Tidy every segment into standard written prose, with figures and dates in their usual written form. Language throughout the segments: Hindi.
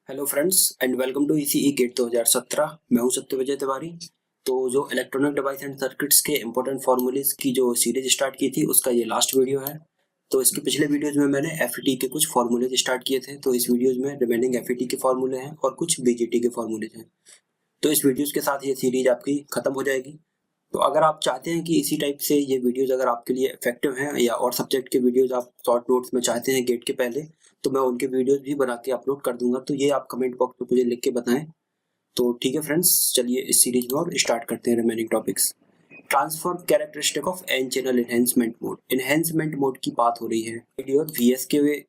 Hello friends and welcome to ECE GATE 2017। मैं हूं सत्यविजय तिवारी। तो जो इलेक्ट्रॉनिक डिवाइस एंड सर्किट्स के इंपॉर्टेंट फार्मूलेज की जो सीरीज स्टार्ट की थी उसका ये लास्ट वीडियो है। तो इसके पिछले वीडियोज में मैंने एफईटी के कुछ फार्मूलेज स्टार्ट किए थे, तो इस वीडियोज में रिमेनिंग एफईटी के फार्मूले हैं और कुछ बीजीटी के फार्मूलेज हैं। तो इस वीडियोज के साथ ये सीरीज आपकी खत्म हो जाएगी। तो अगर आप चाहते हैं कि इसी टाइप से ये वीडियोस अगर आपके लिए इफेक्टिव हैं या और सब्जेक्ट के वीडियोस आप शॉर्ट नोट्स में चाहते हैं गेट के पहले, तो मैं उनके वीडियोस भी बना के अपलोड कर दूंगा। तो ये आप कमेंट बॉक्स में मुझे लिख के बताएं। तो ठीक है फ्रेंड्स, चलिए इस सीरीज में और स्टार्ट करते हैं remaining topics. Transfer characteristic of n channel enhancement mode. Enhancement mode की बात हो रही है। आईडी और वीएस के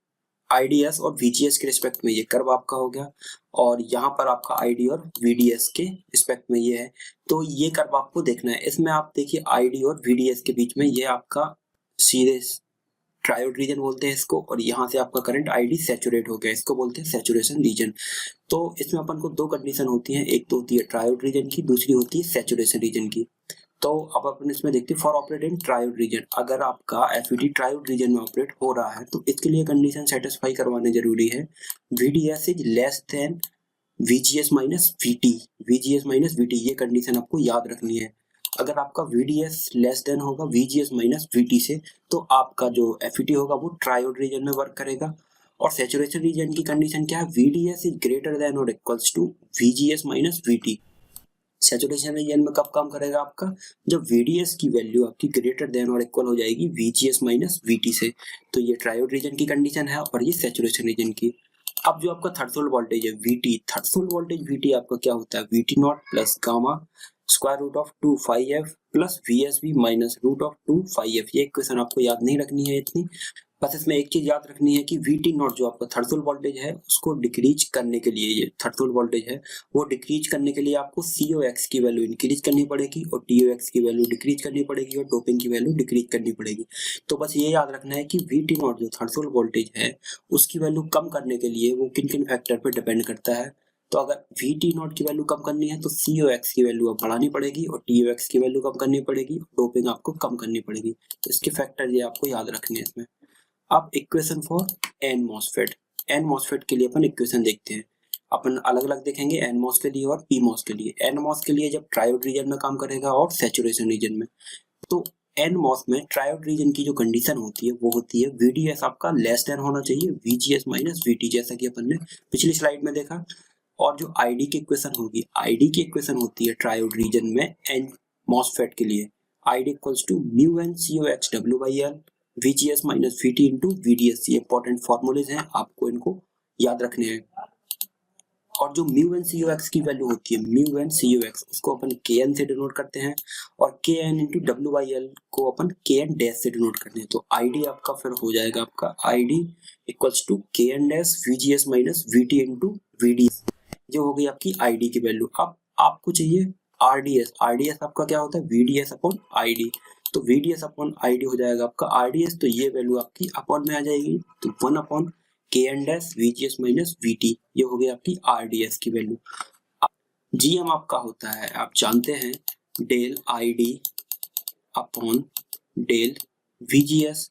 आईडीएस और वीजीएस के रिस्पेक्ट में ये कर्व आपका हो गया, और यहाँ पर आपका आईडी और वीडीएस के रिस्पेक्ट में ये है। तो ये कर्व आपको देखना है। इसमें आप देखिए आईडी और वीडीएस के बीच में ये आपका सीधे ट्रायोड रीजन बोलते हैं इसको, और यहाँ से आपका करंट आईडी सैचुरेट हो गया, इसको बोलते हैं सैचुरेशन रीजन। तो इसमें अपन को दो कंडीशन होती हैं, एक तो होती है ट्रायोड रीजन की, दूसरी होती है सैचुरेशन रीजन की। तो अब अपन इसमें देखते हैं for operate in triode region. अगर आपका एफईटी ट्रायोड रीजन में ऑपरेट हो रहा है तो इसके लिए कंडीशन सेटिस्फाई करवाने जरूरी है। VDS is less than VGS minus VT. VGS minus VT ये कंडीशन आपको याद रखनी है। अगर आपका वीडीएस लेस देन होगा वीजीएस माइनस वीटी से, तो आपका जो एफईटी होगा वो ट्रायोड रीजन में वर्क करेगा। और सैचुरेशन रीजन की कंडीशन क्या है? वीडीएस इज ग्रेटर देन और equals to VGS minus VT. Saturation region में कब काम करेगा आपका? जब वीडीएस की वैल्यू आपकी ग्रेटर देन और इक्वल हो जाएगी वीजीएस माइनस वीटी से। तो ये ट्रायोड रीजन की कंडीशन है और ये सैचुरेशन रीजन की। अब जो आपका थ्रेशोल्ड वोल्टेज है वीटी, थ्रेशोल्ड वोल्टेज वीटी आपका क्या होता है? VT naught plus gamma square root of 2 phi F plus VSB minus root of 2 phi F. ये इक्वेशन आपको याद नहीं रखनी है इतनी, बस इसमें एक चीज याद रखनी है कि वीटी नॉट जो आपका थ्रेशोल्ड वोल्टेज है उसको डिक्रीज करने के लिए, ये थ्रेशोल्ड वोल्टेज है वो डिक्रीज करने के लिए आपको सीओएक्स की वैल्यू इंक्रीज करनी पड़ेगी और टीओएक्स की वैल्यू डिक्रीज करनी पड़ेगी और डोपिंग की वैल्यू डिक्रीज करनी पड़ेगी। तो बस ये याद रखना है कि वीटी नॉट जो थ्रेशोल्ड वोल्टेज है उसकी वैल्यू कम करने के लिए वो किन किन फैक्टर पर डिपेंड करता है। तो अगर वीटी नॉट की वैल्यू कम करनी है तो सीओएक्स की वैल्यू आप बढ़ानी पड़ेगी और टीओएक्स की वैल्यू कम करनी पड़ेगी, डोपिंग आपको कम करनी पड़ेगी। तो इसके फैक्टर ये आपको याद रखने हैं इसमें। अब equation for n MOSFET. N MOSFET के लिए अपन इक्वेशन देखते हैं। अपन अलग अलग देखेंगे एन मॉस के लिए और पी मॉस के लिए। एन मॉस के लिए जब ट्रायोड रीजन में काम करेगा और सैचुरेशन रीजन में। तो एन मॉस में ट्रायोड रीजन की जो कंडीशन होती है वो होती है वीडीएस आपका लेस देन होना चाहिए वीजीएस माइनस वीटी, जैसा कि अपन ने पिछली स्लाइड में देखा। और जो आईडी की इक्वेशन होगी, आईडी की इक्वेशन होती है ट्रायोड रीजन में एन मॉसफेट के लिए ID equals to mu n CO X W by L VGS minus VT into VDS। ये इंपॉर्टेंट फॉर्मूलेज हैं, आपको इनको याद रखने हैं। और जो mu n C O X की वैल्यू होती है, mu n C O X, उसको अपन के एन से डिनोट करते हैं और K n into W by L को अपन के एन डैश से डिनोट करते हैं। तो आई डी आपका फिर हो जाएगा आपका I D equals to K n dash VGS minus VT into VDS। जो हो गई आपकी आई डी की वैल्यू। अब आपको चाहिए आरडीएस। आरडीएस आपका क्या होता है? VDS upon ID. तो VDS अपॉन आईडी हो जाएगा आपका आरडीएस, तो ये वैल्यू आपकी अपॉन में आ जाएगी, तो 1 upon K n dash VGS minus VT। ये हो गई आपकी आरडीएस की वैल्यू। जीएम आपका होता है, आप जानते हैं, del ID upon del VGS।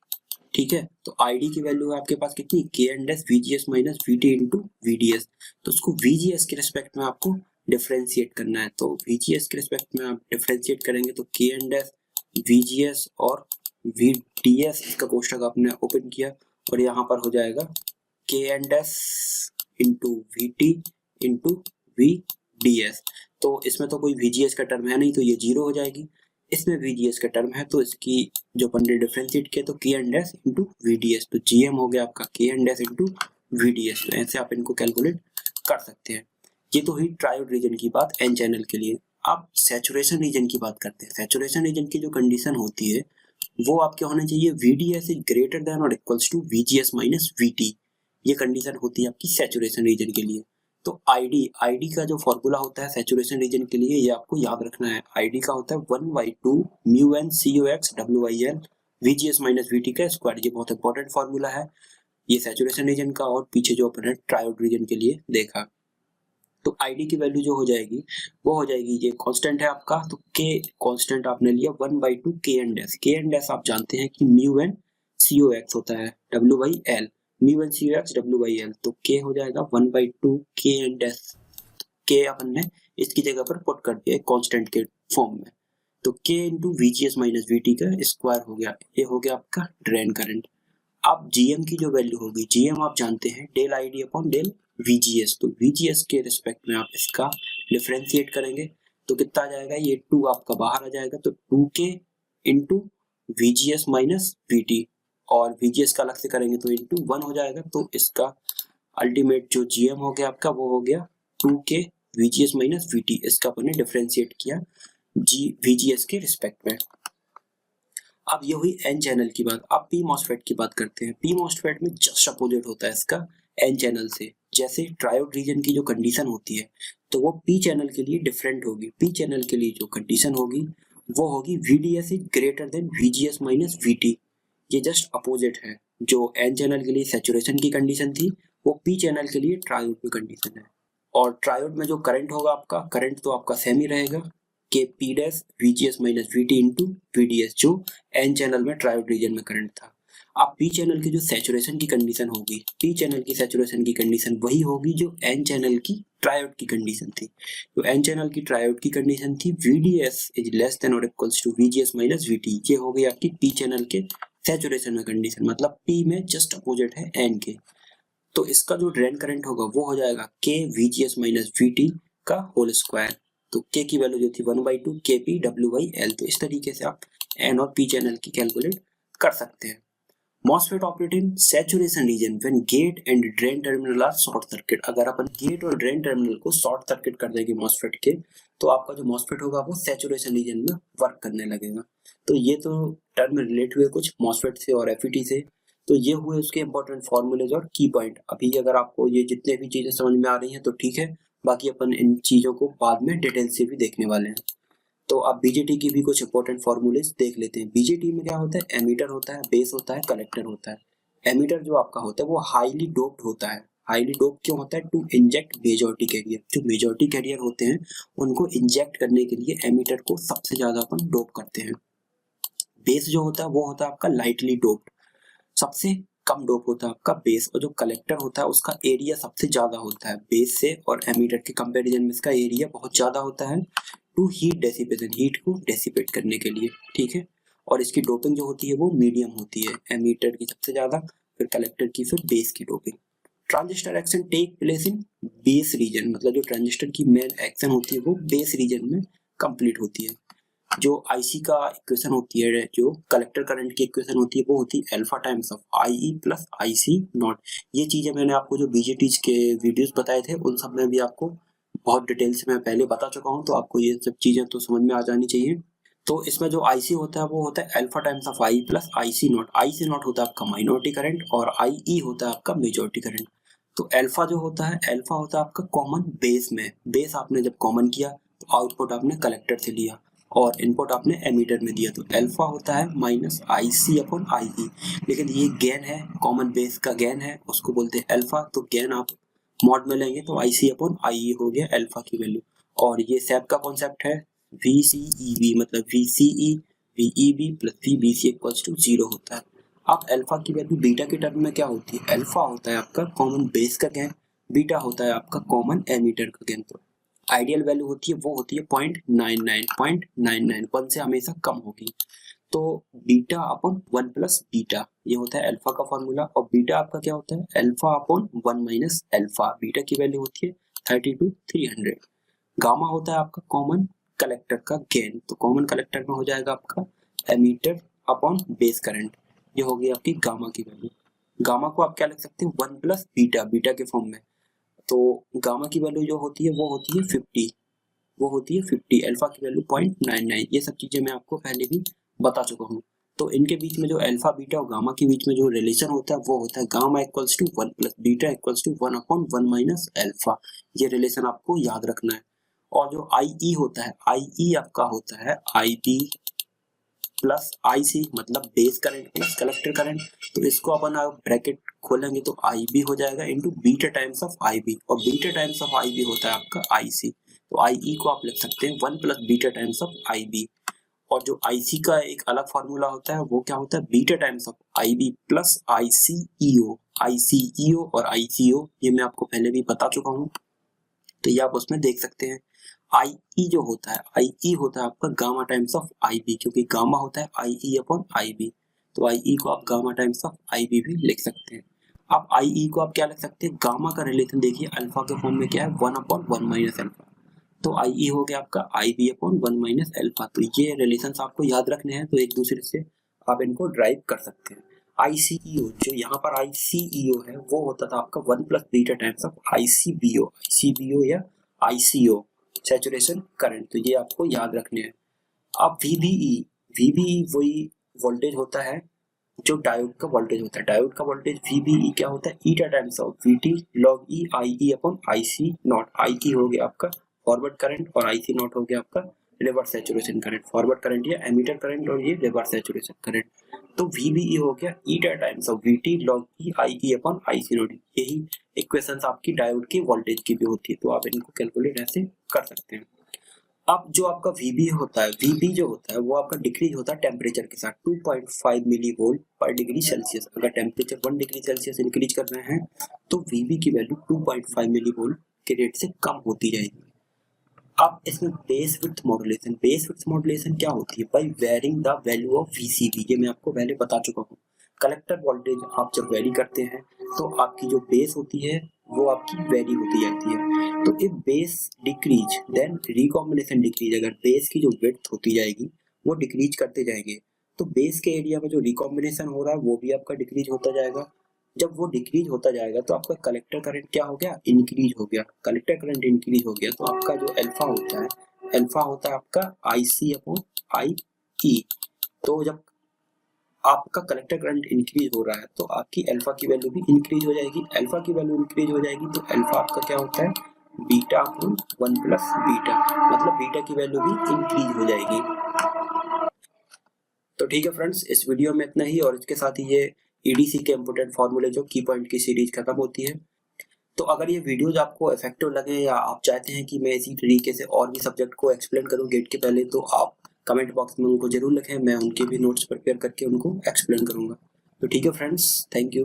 ठीक है, तो आईडी की वैल्यू है आपके पास कितनी? K n dash VGS minus VT into VDS। तो उसको VGS के रिस्पेक्ट में आपको डिफरेंशिएट करना है। तो VGS के रिस्पेक्ट में आप डिफरेंशिएट करेंगे तो के एन डैश VGS और VDS, इसका कोष्टक आपने ओपन किया और यहाँ पर हो जाएगा K n dash into VT into VDS। तो इसमें तो कोई VGS का टर्म है नहीं, तो ये जीरो हो जाएगी। इसमें VGS का टर्म है तो इसकी जो अपन ने डिफरेंशिएट किया तो के एन डैश इंटू VDS, तो GM हो गया आपका के एन डैश इंटू VDS। तो ऐसे आप इनको कैलकुलेट कर सकते हैं। ये तो हुई ट्रायोड रीजन की बात एन चैनल के लिए। अब सैचुरेशन रीजन की बात करते हैं। सैचुरेशन रीजन की जो कंडीशन होती है वो आपके होने चाहिए VDS इज ग्रेटर देन और equals to VGS minus VT। ये कंडीशन होती है आपकी सैचुरेशन रीजन के लिए। तो आईडी का जो फॉर्मूला होता है सैचुरेशन रीजन के लिए, ये आपको याद रखना है। आईडी का होता है 1/2 mu n COX WIL VGS minus VT का स्क्वायर। ये बहुत इंपॉर्टेंट फॉर्मूला है, ये सैचुरेशन रीजन का और पीछे जो अपन ने ट्रायोड रीजन के लिए देखा। तो आईडी की वैल्यू जो हो जाएगी वो हो जाएगी, ये कांस्टेंट है आपका, तो के कांस्टेंट आपने लिया 1/2 के एन डैश। के एन डैश आप जानते हैं कि म्यू एन COX होता है W/L। mu1 C W/L, तो K हो जाएगा 1/2 K एंड एस। K अपन ने इसकी जगह पर पुट कर दिया कांस्टेंट के फॉर्म में, तो K into VGS minus VT का स्क्वायर हो गया, ये हो गया आपका ड्रेन करंट। अब GM की जो वैल्यू होगी, GM आप जानते हैं del ID upon del VGS, तो VGS के रिस्पेक्ट में आप इसका डिफरेंशिएट करेंगे तो कितना आ जाएगा, ये 2 आपका बाहर आ जाएगा, तो 2K into VGS minus VT, और VGS का अलग से करेंगे तो इंटू 1 हो जाएगा, तो इसका अल्टीमेट जो GM हो गया आपका वो हो गया 2K VGS माइनस VT, इसका अपन ने डिफरेंशिएट किया VGS के रिस्पेक्ट में। अब ये हुई एन चैनल की बात। अब पी मॉसफेट की बात करते हैं। पी मॉसफेट में जस्ट अपोजिट होता है इसका एन चैनल से। जैसे ट्रायोड रीजन की जो कंडीशन होती है तो वो पी चैनल के लिए डिफरेंट होगी। पी चैनल के लिए जो कंडीशन होगी वो होगी VDS is greater then VGS minus VT। ये जस्ट अपोजिट है। जो एन चैनल के लिए सैचुरेशन की कंडीशन थी वो पी चैनल के लिए ट्रायोड की कंडीशन है। और ट्रायोड में जो करंट होगा आपका, करंट तो आपका सेम ही रहेगा के P dash VGS minus VT into VDS, जो एन चैनल में ट्रायोड रीजन में करंट था। अब पी चैनल की जो सैचुरेशन की कंडीशन होगी, पी चैनल की सैचुरेशन की कंडीशन वही होगी जो एन चैनल की ट्रायोड की कंडीशन थी। तो एन चैनल की ट्रायोड की कंडीशन थी VDS इज लेस देन और equals to VGS minus VT। ये हो गई आपकी पी चैनल के सैचुरेशन में कंडीशन, मतलब पी में जस्ट अपोजिट है एन के। तो इसका जो ड्रेन करंट होगा वो हो जाएगा K VGS माइनस VT का होल स्क्वायर। तो K की वैल्यू जो थी 1/2 KP W/L। तो इस तरीके से आप N और P चैनल की कैलकुलेट कर सकते हैं। MOSFET operate in saturation region when gate and drain terminal are short circuit. अगर अपन गेट और ड्रेन टर्मिनल को शॉर्ट सर्किट कर देंगे MOSFET के, तो आपका जो MOSFET होगा वो सैचुरेशन रीजन में वर्क करने लगेगा। तो ये तो टर्म रिलेट हुए कुछ MOSFET से और FET से। तो ये हुए उसके इंपॉर्टेंट फॉर्मूलेज और की पॉइंट। अभी अगर आपको ये जितने भी चीजें समझ में आ रही हैं तो ठीक है, बाकी अपन इन चीजों को बाद में डिटेल से भी देखने वाले हैं। तो अब बीजेटी की भी कुछ इंपॉर्टेंट फॉर्मूलेज देख लेते हैं। बीजेटी में क्या होता है, एमीटर होता है, बेस होता है, कलेक्टर होता है। एमीटर जो आपका होता है वो हाईली डोप्ड होता है। हाईली डोप क्यों होता है, टू इंजेक्ट मेजॉरिटी कैरियर। जो मेजॉरिटी कैरियर होते हैं उनको इंजेक्ट करने के लिए एमीटर को सबसे ज्यादा अपन डोप करते हैं। बेस जो होता है वो होता है आपका लाइटली डोप्ड, सबसे कम डोप होता है आपका बेस। और जो कलेक्टर होता है उसका एरिया सबसे ज्यादा होता है बेस से, और एमीटर के कंपैरिजन में इसका एरिया बहुत ज्यादा होता है टू हीट डेसिपेशन, हीट को डेसिपेट करने के लिए, ठीक है। और इसकी डोपिंग जो होती है वो मीडियम होती है, एमीटर की सबसे ज्यादा, फिर कलेक्टर की, फिर बेस की doping. Transistor action take place in base region, मतलब जो ट्रांजिस्टर की मेन एक्शन होती है वो बेस रीजन में कंप्लीट होती है। जो आईसी का इक्वेशन होती है, जो कलेक्टर करंट की इक्वेशन होती है वो होती है alpha times of IE plus IC not. ये चीजें मैंने आपको जो बीजेटीज के वीडियोस बताए थे उन सब में भी आपको बहुत डिटेल से मैं पहले बता चुका हूँ, तो आपको ये सब चीजें तो समझ में आ जानी चाहिए। तो इसमें जो IC होता है वो होता है alpha times of IE plus IC not. IC not होता है आपका माइनॉरिटी करंट और IE होता है आपका मेजॉरिटी करंट। तो अल्फा जो होता है, अल्फा होता है आपका कॉमन बेस में। बेस आपने जब कॉमन किया तो आउटपुट आपने कलेक्टर से लिया और इनपुट आपने एमीटर में दिया, तो अल्फा होता है माइनस IC अपॉन IE। लेकिन ये गेन है, कॉमन बेस का गेन है, उसको बोलते हैं अल्फा। तो गेन आप मॉड में लेंगे तो IC अपॉन IE हो गया अल्फा की वैल्यू। और ये सैप का कॉन्सेप्ट है VCEB, मतलब VCE VEB plus VBC equals to 0 होता है। अब अल्फा की वैल्यू बीटा के टर्म में क्या होती है, अल्फा होता है आपका कॉमन बेस का गेन, बीटा होता है आपका कॉमन एमीटर का गेन। तो आइडियल वैल्यू होती है वो होती है 0.99 1 से हमेशा कम होगी। तो बीटा अपॉन 1 प्लस बीटा, ये होता है अल्फा का फॉर्मूला। और बीटा आपका क्या होता है, alpha upon 1 minus alpha. Beta की वैल्यू होती है 30 to 300। गामा होता है आपका कॉमन कलेक्टर का गेन, तो कॉमन कलेक्टर में हो जाएगा आपका एमीटर अपॉन बेस करंट, ये होगी आपकी गामा की वैल्यू। गामा को आप क्या लिख सकते हैं, 1 प्लस बीटा, बीटा के फॉर्म में। तो गामा की वैल्यू जो होती है वो होती है 50, वो होती है 50। अल्फा की वैल्यू 0.99। ये सब चीजें मैं आपको पहले भी बता चुका हूँ। तो इनके बीच में जो अल्फा बीटा और गामा के बीच में जो रिलेशन होता है वो होता है gamma equals to 1 plus beta equals to 1 upon 1 minus alpha. ये रिलेशन आपको याद रखना है। और जो IE होता है, IE आपका होता है IB प्लस IC, मतलब base current plus collector current. तो इसको अपन ब्रैकेट खोलेंगे तो IB हो जाएगा into beta times of IB, और बीटा टाइम्स ऑफ IB होता है आपका IC। तो IE को आप लिख सकते हैं 1 plus beta times of IB। और जो IC का एक अलग फॉर्मूला होता है वो क्या होता है, beta times of IB plus ICEO। ICEO और ICO ये मैं आपको पहले भी बता चुका हूँ, तो ये आप उसमें देख सकते हैं। IE जो होता है, IE होता है आपका गामा टाइम्स ऑफ IB, क्योंकि गामा होता है IE अपॉन IB, तो IE को आप गामा टाइम्स ऑफ IB भी लिख सकते हैं। अब IE को आप क्या लिख सकते हैं, गामा का रिलेशन देखिए अल्फा के फॉर्म में क्या है, 1 अपॉन 1 माइनस अल्फा, तो IE हो गया आपका IB अपॉन 1 माइनस अल्फा। तो ये रिलेशंस आपको याद रखने हैं, तो एक दूसरे से आप इनको ड्राइव कर सकते हैं। ICEO, जो यहाँ पर ICEO है वो होता था आपका 1 plus beta times of ICBO या ICO सैचुरेशन करंट, तो ये आपको याद रखने हैं। अब VBE वही वोल्टेज होता है जो डायोड का वोल्टेज होता है। डायोड का वोल्टेज VBE क्या होता है, eta times of VT log E IE upon IC not. IE हो गया आपका फॉरवर्ड करंट और IC नॉट हो गया आपका reverse saturation current. Forward current या एमीटर करंट और ये रिवर्स सैचुरेशन करंट। तो VBE हो गया eta times of VT log E IE upon IC not. यही इक्वेशंस आपकी डायोड की वोल्टेज की भी होती है, तो आप इनको कैलकुलेट ऐसे कर सकते हैं। अब जो आपका VB होता है, VB जो होता है वो आपका डिक्रीज होता है टेम्परेचर के साथ 2.5 मिली वोल्ट पर डिग्री सेल्सियस। अगर टेम्परेचर 1 डिग्री सेल्सियस इंक्रीज कर रहे हैं तो VB की वैल्यू 2.5 मिली वोल्ट के रेट से कम होती जाएगी। अब इसमें बेस विड्थ मॉड्यूलेशन क्या होती है, by varying the value of VCB। ये मैं आपको पहले बता चुका हूँ। कलेक्टर वोल्टेज आप जब वेरी करते हैं तो आपकी जो बेस होती है वो आपकी वेरी होती जाती है। तो if base decrease then recombination decrease. अगर बेस की जो विड्थ होती जाएगी वो डिक्रीज करते जाएंगे तो बेस के एरिया में जो रिकॉम्बिनेशन हो रहा है वो भी आपका डिक्रीज होता जाएगा। जब वो डिक्रीज होता जाएगा तो आपका कलेक्टर करंट क्या हो गया, इंक्रीज हो गया। कलेक्टर करंट इंक्रीज हो गया तो आपका जो अल्फा होता है आपका IC अपॉन IE। तो जब आपका कलेक्टर करंट इंक्रीज हो रहा है तो आपकी अल्फा की वैल्यू भी इंक्रीज हो जाएगी। अल्फा की वैल्यू इंक्रीज हो जाएगी तो अल्फा आपका क्या होता है, बीटा अपॉन 1 प्लस बीटा, मतलब बीटा की वैल्यू भी इंक्रीज हो जाएगी। तो ठीक है फ्रेंड्स, इस वीडियो में इतना ही, और इसके साथ ही ये EDC के इंपोर्टेंट फॉर्मूले जो की पॉइंट की सीरीज खत्म होती है। तो अगर ये वीडियोज आपको इफेक्टिव लगे या आप चाहते हैं कि मैं इसी तरीके से और भी सब्जेक्ट को एक्सप्लेन करूं गेट के पहले, तो आप कमेंट बॉक्स में उनको जरूर लिखें, मैं उनके भी नोट्स प्रिपेयर करके उनको एक्सप्लेन करूंगा। तो ठीक है फ्रेंड्स, थैंक यू।